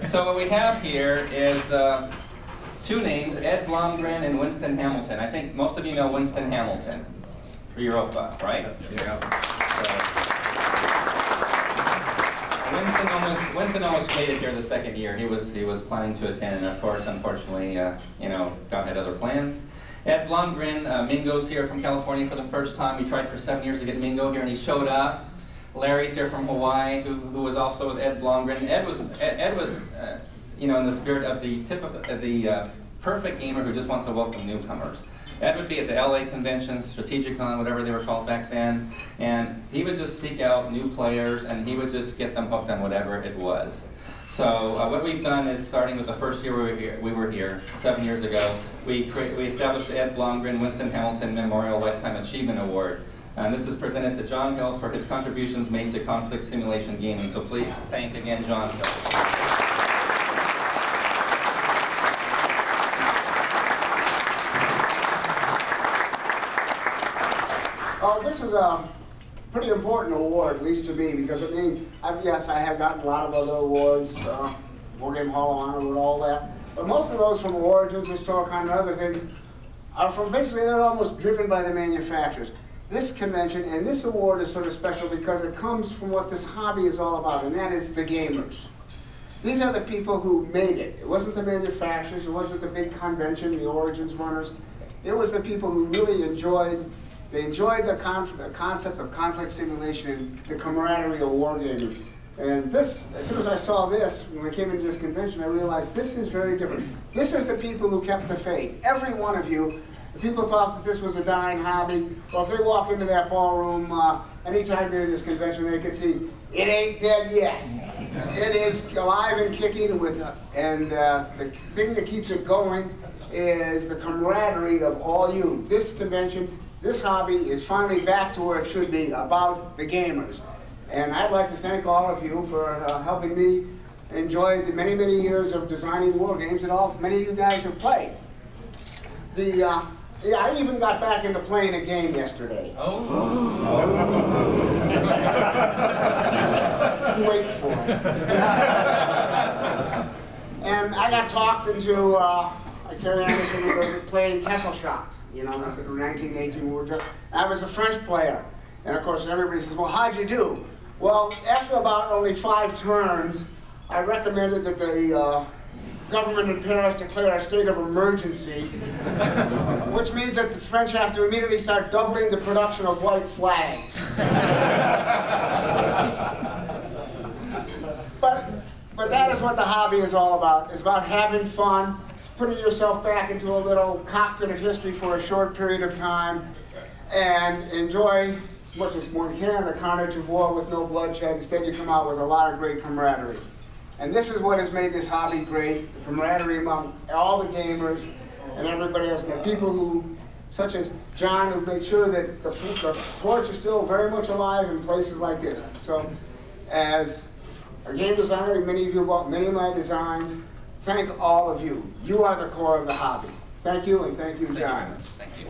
So what we have here is two names, Ed Blomgren and Winston Hamilton. I think most of you know Winston Hamilton for Europa, right? Yeah. Winston almost made it here the second year. He was planning to attend, and of course, unfortunately, God had other plans. Ed Blomgren, Mingo's here from California for the first time. We tried for 7 years to get Mingo here, and he showed up. Larry's here from Hawaii, who was also with Ed Blomgren. Ed was in the spirit of the perfect gamer who just wants to welcome newcomers. Ed would be at the LA conventions, Strategicon, whatever they were called back then, and he would just seek out new players, and he would just get them hooked on whatever it was. So what we've done is, starting with the first year we were here 7 years ago, we established the Ed Blomgren Winston Hamilton Memorial Lifetime Achievement Award. And this is presented to John Hill for his contributions made to conflict simulation gaming. So please thank again John Hill. Oh, this is a pretty important award, at least to me, because yes, I have gotten a lot of other awards, War Game Hall of Honor and all that, but most of those from Origins, Historicon, and other things are from basically, they're almost driven by the manufacturers. This convention and this award is sort of special because it comes from what this hobby is all about, and that is the gamers. These are the people who made it. It wasn't the manufacturers, it wasn't the big convention, the Origins runners. It was the people who really enjoyed the concept of conflict simulation and the camaraderie of wargaming. And this, as soon as I saw this, when I came into this convention, I realized this is very different. This is the people who kept the faith. Every one of you. People thought that this was a dying hobby. Well, if they walk into that ballroom anytime during this convention, they could see it ain't dead yet. It is alive and kicking and the thing that keeps it going is the camaraderie of all you. This convention, this hobby is finally back to where it should be, about the gamers. And I'd like to thank all of you for helping me enjoy the many, many years of designing war games that many of you guys have played. I even got back into playing a game yesterday. Oh. Wait for it. And I got talked into, Carrie Anderson, we were playing Kesselshot, in 1918. I was a French player. And of course, everybody says, well, how'd you do? Well, after about only 5 turns, I recommended that the government in Paris declare a state of emergency, which means that the French have to immediately start doubling the production of white flags. But that is what the hobby is all about. It's about having fun, putting yourself back into a little cockpit of history for a short period of time, and enjoy, as much as one can, the carnage of war with no bloodshed. Instead, you come out with a lot of great camaraderie. And this is what has made this hobby great, the camaraderie among all the gamers and everybody else, and the people who, such as John, who made sure that the torch is still very much alive in places like this. So, as a game designer, many of you bought many of my designs, thank all of you. You are the core of the hobby. Thank you, and thank you, John. Thank you.